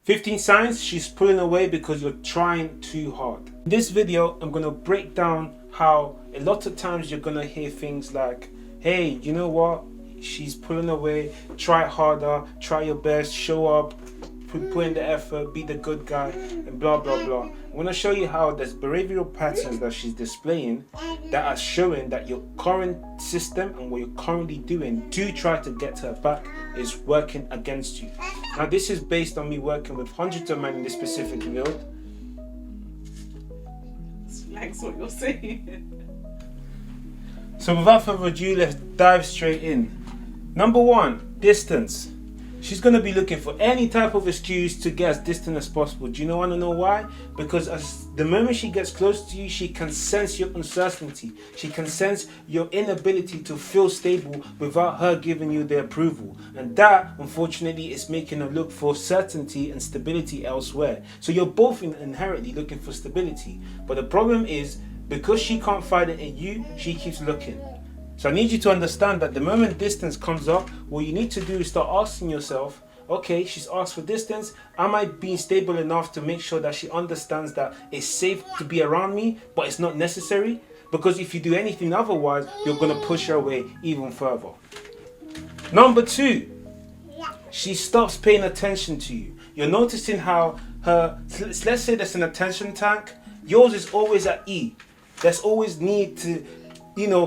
15 signs she's pulling away because you're trying too hard. In this video, I'm going to break down how a lot of times you're going to hear things like, hey, you know what? She's pulling away, try harder, try your best, show up, put in the effort, be the good guy, and blah, blah, blah. I'm going to show you how there's behavioral patterns that she's displaying that are showing that your current system and what you're currently doing to try to get her back is working against you. Now, this is based on me working with hundreds of men in this specific field. Likes what you're saying. So without further ado, let's dive straight in. Number one, distance. She's going to be looking for any type of excuse to get as distant as possible. Do you want to know why? Because as the moment she gets close to you, she can sense your uncertainty. She can sense your inability to feel stable without her giving you the approval. And that, unfortunately, is making her look for certainty and stability elsewhere. So you're both inherently looking for stability. But the problem is, because she can't find it in you, she keeps looking. So I need you to understand that the moment distance comes up, what you need to do is start asking yourself, okay, she's asked for distance. Am I being stable enough to make sure that she understands that it's safe to be around me, but it's not necessary? Because if you do anything otherwise, you're going to push her away even further. Number two, she stops paying attention to you. You're noticing how let's say there's an attention tank. Yours is always at E. There's always need to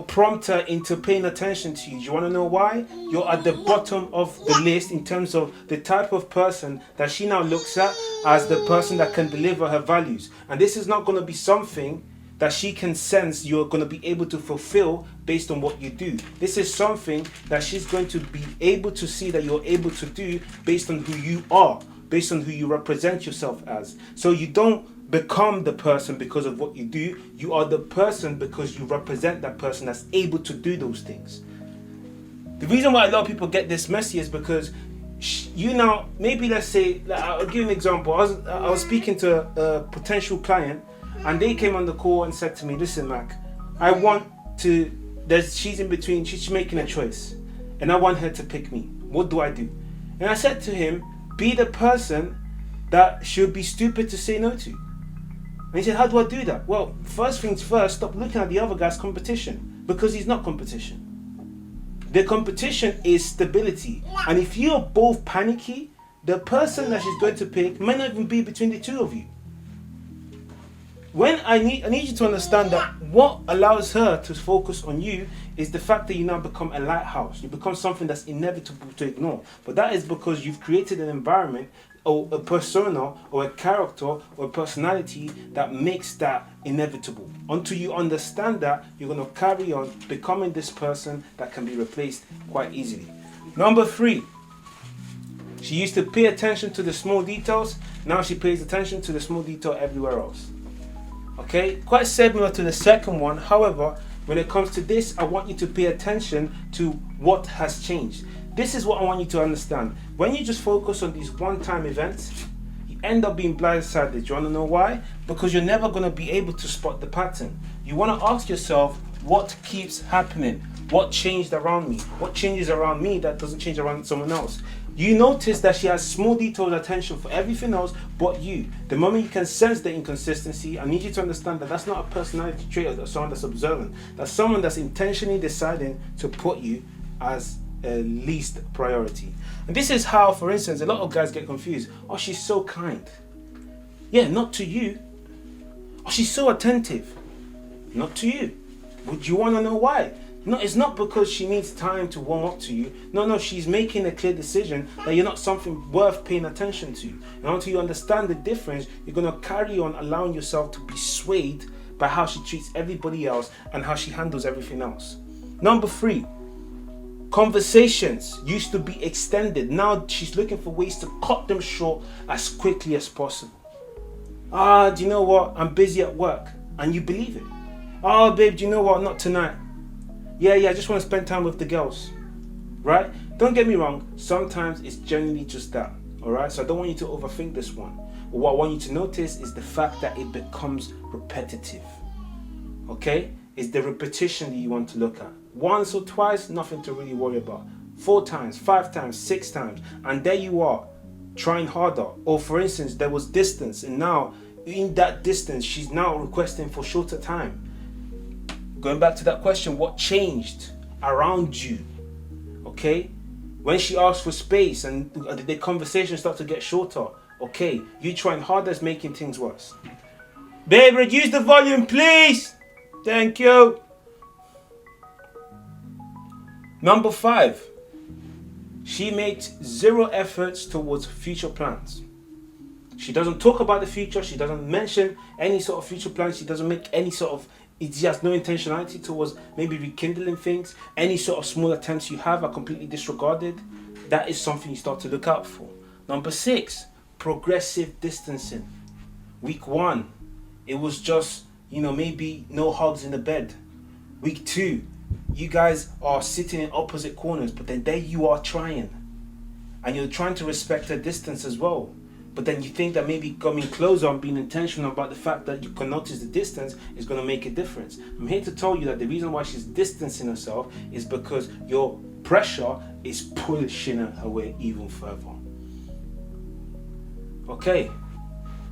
prompt her into paying attention to you. Do you want to know why? You're at the bottom of the list in terms of the type of person that she now looks at as the person that can deliver her values. And this is not going to be something that she can sense you're going to be able to fulfill based on what you do. This is something that she's going to be able to see that you're able to do based on who you are, based on who you represent yourself as. So you don't become the person because of what you do. You are the person because you represent that person that's able to do those things. The reason why a lot of people get this messy is because maybe let's say, I'll give you an example. I was speaking to a potential client, and they came on the call and said to me, listen, Mac, she's in between, she's making a choice, and I want her to pick me. What do I do? And I said to him, be the person that should be stupid to say no to. And he said, how do I do that? Well, first things first, stop looking at the other guy's competition, because he's not competition. The competition is stability. And if you're both panicky, the person that she's going to pick may not even be between the two of you. I need you to understand that what allows her to focus on you is the fact that you now become a lighthouse. You become something that's inevitable to ignore. But that is because you've created an environment or a persona or a character or a personality that makes that inevitable. Until you understand that, you're going to carry on becoming this person that can be replaced quite easily. Number three, she used to pay attention to the small details. Now she pays attention to the small detail everywhere else. Okay, quite similar to the second one. However, when it comes to this, I want you to pay attention to what has changed. This is what I want you to understand. When you just focus on these one-time events, you end up being blindsided. Do you want to know why? Because you're never going to be able to spot the pattern. You want to ask yourself, what keeps happening? What changed around me? What changes around me that doesn't change around someone else? You notice that she has small detailed attention for everything else but you. The moment you can sense the inconsistency, I need you to understand that that's not a personality trait of someone that's observant. That's someone that's intentionally deciding to put you as a least priority. And this is how, for instance, a lot of guys get confused. Oh, she's so kind. Yeah, not to you. Oh, she's so attentive. Not to you. Would you want to know why? No, it's not because she needs time to warm up to you. No, she's making a clear decision that you're not something worth paying attention to. And until you understand the difference, you're going to carry on allowing yourself to be swayed by how she treats everybody else and how she handles everything else. Number three, conversations used to be extended. Now she's looking for ways to cut them short as quickly as possible. Do you know what? I'm busy at work. And you believe it. Oh, babe, do you know what? Not tonight. Yeah, I just want to spend time with the girls. Right? Don't get me wrong. Sometimes it's genuinely just that. Alright? So I don't want you to overthink this one. But what I want you to notice is the fact that it becomes repetitive. Okay? It's the repetition that you want to look at. Once or twice, nothing to really worry about. 4 times, 5 times, 6 times. And there you are, trying harder. Or for instance, there was distance, and now in that distance, she's now requesting for shorter time. Going back to that question, what changed around you? Okay? When she asked for space and the conversation started to get shorter, okay, you trying harder is making things worse. Babe, reduce the volume, please. Thank you. Number 5, she makes zero efforts towards future plans. She doesn't talk about the future. She doesn't mention any sort of future plans. She doesn't make any sort of, she has no intentionality towards maybe rekindling things. Any sort of small attempts you have are completely disregarded. That is something you start to look out for. Number 6, progressive distancing. Week 1, it was just, maybe no hugs in the bed. Week 2, you guys are sitting in opposite corners, but then there you are trying. And you're trying to respect her distance as well. But then you think that maybe coming closer and being intentional about the fact that you can notice the distance is going to make a difference. I'm here to tell you that the reason why she's distancing herself is because your pressure is pushing her away even further. Okay,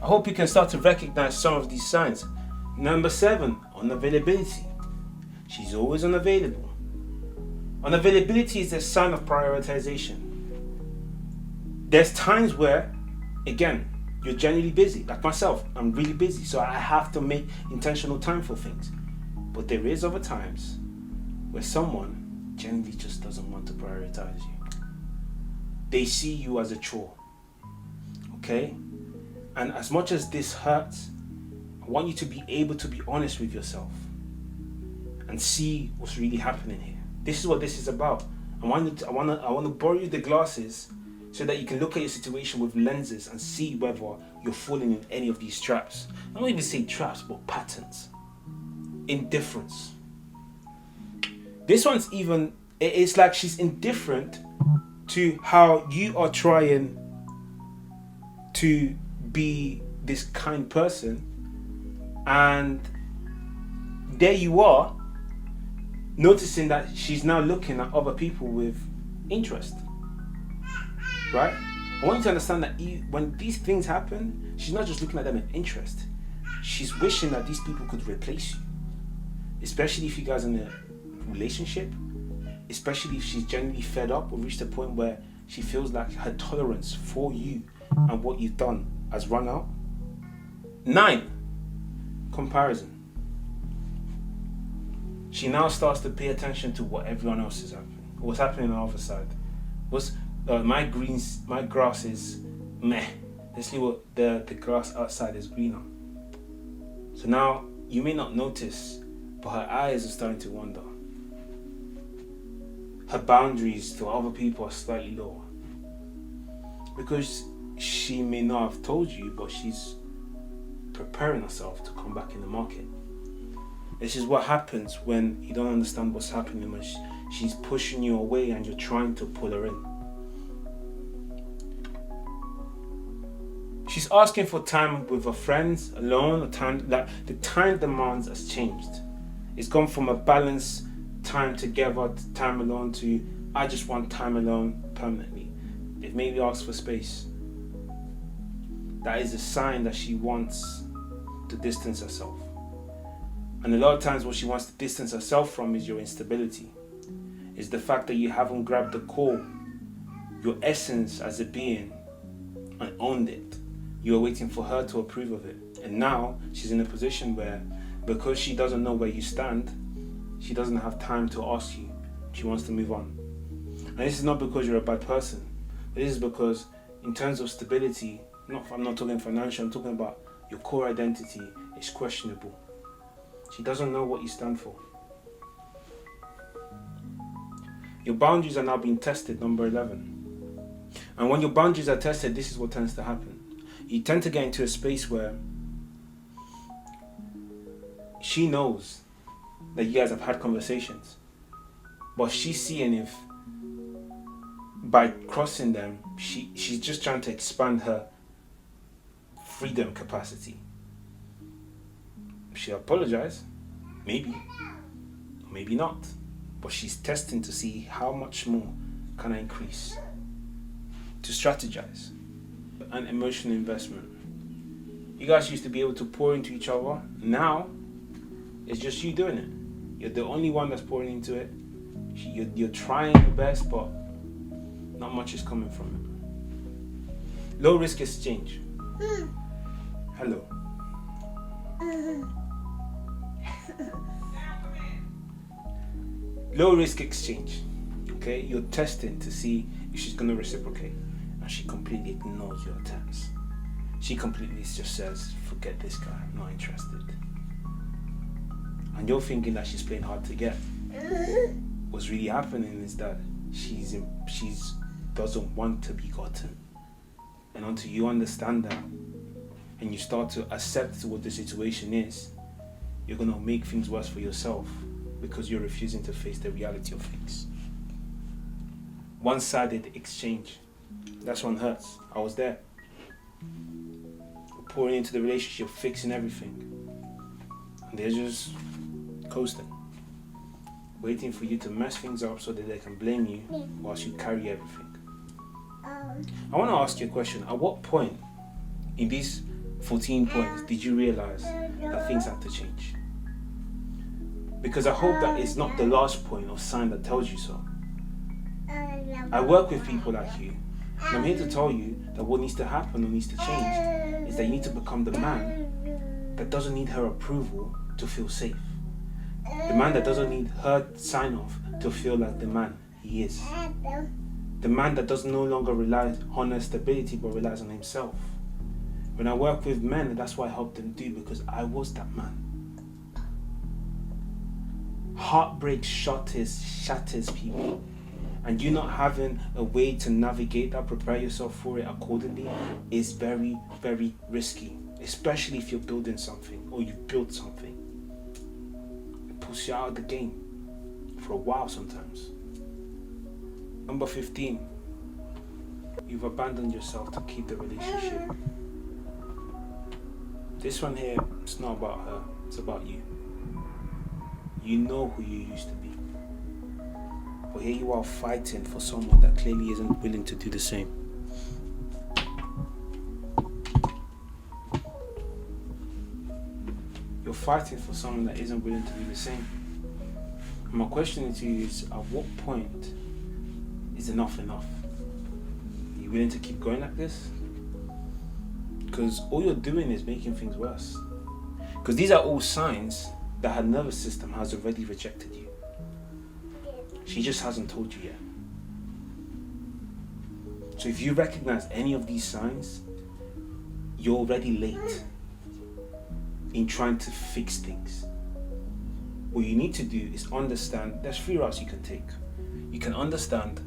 I hope you can start to recognize some of these signs. Number 7, unavailability. She's always unavailable. Unavailability is a sign of prioritization. There's times where, again, you're genuinely busy. Like myself, I'm really busy, so I have to make intentional time for things. But there is other times where someone generally just doesn't want to prioritize you. They see you as a chore. Okay? And as much as this hurts, I want you to be able to be honest with yourself and see what's really happening here. This is what this is about. I want to borrow you the glasses so that you can look at your situation with lenses and see whether you're falling in any of these traps. I don't even say traps, but patterns. Indifference. This one's even, it's like she's indifferent to how you are trying to be this kind person, and there you are noticing that she's now looking at other people with interest. Right? I want you to understand that when these things happen, she's not just looking at them in interest. She's wishing that these people could replace you. Especially if you guys are in a relationship. Especially if she's genuinely fed up or reached a point where she feels like her tolerance for you and what you've done has run out. 9, comparison. She now starts to pay attention to what everyone else is happening. What's happening on the other side. My grass is meh. Let's see what the grass outside is greener. So now you may not notice, but her eyes are starting to wander. Her boundaries to other people are slightly lower. Because she may not have told you, but she's preparing herself to come back in the market. This is what happens when you don't understand what's happening, when she's pushing you away and you're trying to pull her in. She's asking for time with her friends, alone, or time, like the time demands has changed. It's gone from a balanced time together to time alone to I just want time alone permanently. They've maybe asked for space. That is a sign that she wants to distance herself. And a lot of times what she wants to distance herself from is your instability. It's the fact that you haven't grabbed the core, your essence as a being, and owned it. You are waiting for her to approve of it. And now she's in a position where, because she doesn't know where you stand, she doesn't have time to ask you. She wants to move on. And this is not because you're a bad person. This is because in terms of stability, I'm not talking financial, I'm talking about your core identity is questionable. She doesn't know what you stand for. Your boundaries are now being tested, number 11. And when your boundaries are tested, this is what tends to happen. You tend to get into a space where she knows that you guys have had conversations, but she's seeing if by crossing them, she's just trying to expand her freedom capacity. She'll apologize, maybe, or maybe not, but she's testing to see how much more can I increase, to strategize. and emotional investment. You guys used to be able to pour into each other. Now, it's just you doing it. You're the only one that's pouring into it. You're trying your best, but not much is coming from it. Low risk exchange. Hello. Low risk exchange. Okay, you're testing to see if she's gonna reciprocate, and she completely ignores your attempts. She completely just says, "Forget this guy, I'm not interested." And you're thinking that she's playing hard to get. What's really happening is that she's doesn't want to be gotten. And until you understand that, and you start to accept what the situation is, you're gonna make things worse for yourself because you're refusing to face the reality of things. One-sided exchange. That's one hurts. I was there. Pouring into the relationship, fixing everything. And they're just coasting. Waiting for you to mess things up so that they can blame you whilst you carry everything. I want to ask you a question. At what point in these 14 points did you realize that things had to change? Because I hope that it's not the last point or sign that tells you so. I work with people like you, and I'm here to tell you that what needs to happen or needs to change is that you need to become the man that doesn't need her approval to feel safe. The man that doesn't need her sign off to feel like the man he is. The man that does no longer rely on her stability but relies on himself. When I work with men, that's what I help them do, because I was that man. Heartbreak shatters people. And you not having a way to navigate that, prepare yourself for it accordingly, is very, very risky. Especially if you're building something or you've built something. It pulls you out of the game for a while sometimes. Number 15. You've abandoned yourself to keep the relationship. This one here, it's not about her, it's about you. You know who you used to be. But here you are fighting for someone that clearly isn't willing to do the same. You're fighting for someone that isn't willing to do the same. And my question to you is, at what point is enough enough? Are you willing to keep going like this? Because all you're doing is making things worse. Because these are all signs that her nervous system has already rejected you. She just hasn't told you yet. So if you recognize any of these signs, you're already late in trying to fix things. What you need to do is understand, there's 3 routes you can take. You can understand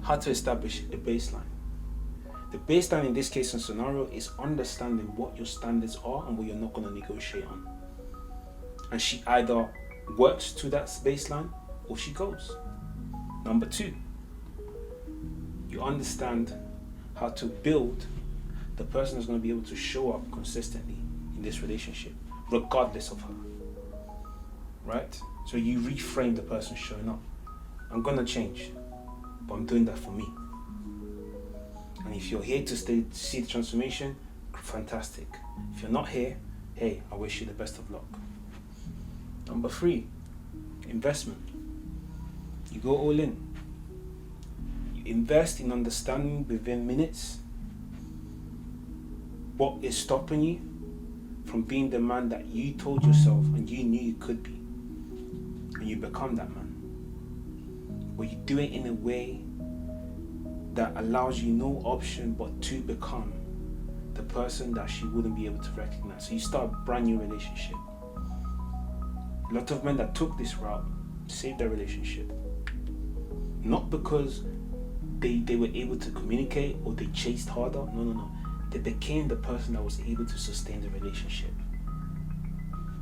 how to establish a baseline. The baseline in this case and scenario is understanding what your standards are and what you're not going to negotiate on. And she either works to that baseline or she goes. Number 2, you understand how to build the person that's going to be able to show up consistently in this relationship, regardless of her. Right? So you reframe the person showing up. I'm going to change, but I'm doing that for me. And if you're here to see the transformation, fantastic. If you're not here, hey, I wish you the best of luck. Number 3, investment. You go all in. You invest in understanding within minutes what is stopping you from being the man that you told yourself and you knew you could be. And you become that man. But you do it in a way that allows you no option but to become the person that she wouldn't be able to recognize. So you start a brand new relationship. A lot of men that took this route saved their relationship. Not because they were able to communicate or they chased harder. No. They became the person that was able to sustain the relationship.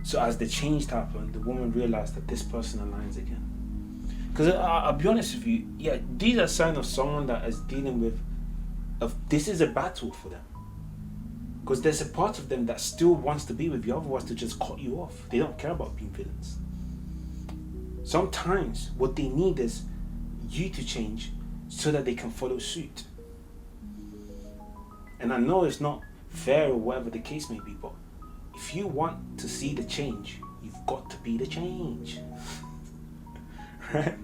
So as the change happened, the woman realized that this person aligns again. Because I'll be honest with you, yeah, these are signs of someone that is dealing with, this is a battle for them. Because there's a part of them that still wants to be with you, otherwise they just cut you off. They don't care about being villains. Sometimes what they need is you to change so that they can follow suit. And I know it's not fair or whatever the case may be, but if you want to see the change, you've got to be the change. Right?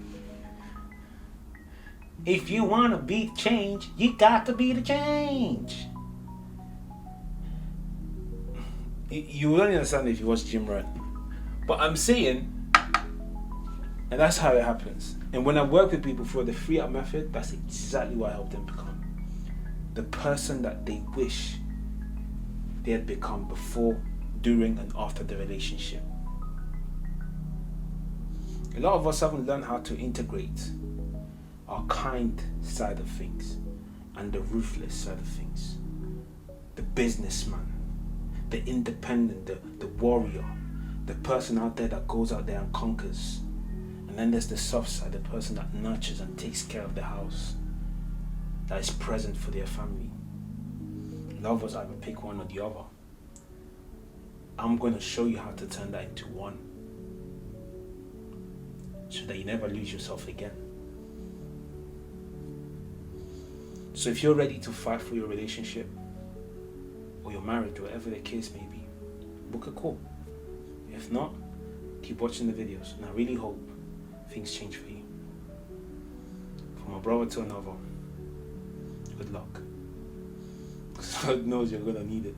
If you want to be the change, you got to be the change. You will only understand if you watch Jim Rohn. But I'm saying, and that's how it happens. And when I work with people for the 3-up method, that's exactly what I help them become. The person that they wish they had become before, during, and after the relationship. A lot of us haven't learned how to integrate our kind side of things and the ruthless side of things. The businessman, the independent, the warrior, the person out there that goes out there and conquers. And then there's the soft side, the person that nurtures and takes care of the house, that is present for their family. A lot of us either pick one or the other. I'm going to show you how to turn that into one, so that you never lose yourself again. So if you're ready to fight for your relationship or your marriage, whatever the case may be, book a call. If not, keep watching the videos, and I really hope things change for you. From a brother to another, good luck. God knows you're gonna need it.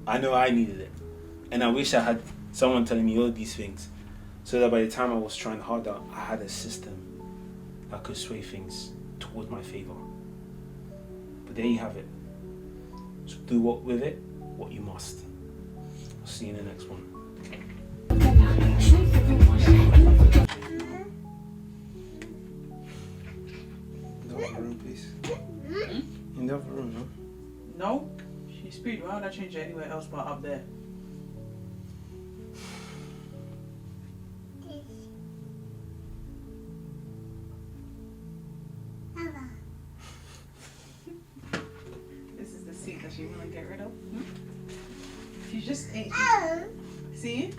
I know I needed it, and I wish I had someone telling me all these things, so that by the time I was trying harder, I had a system that could sway things towards my favor. But there you have it. So do with it what you must. I'll see you in the next one. In the other room, please. In the other room, no? No. She's speed. Why would I change it anywhere else but up there? This is the seat that she want to get rid of. She just ain't. See?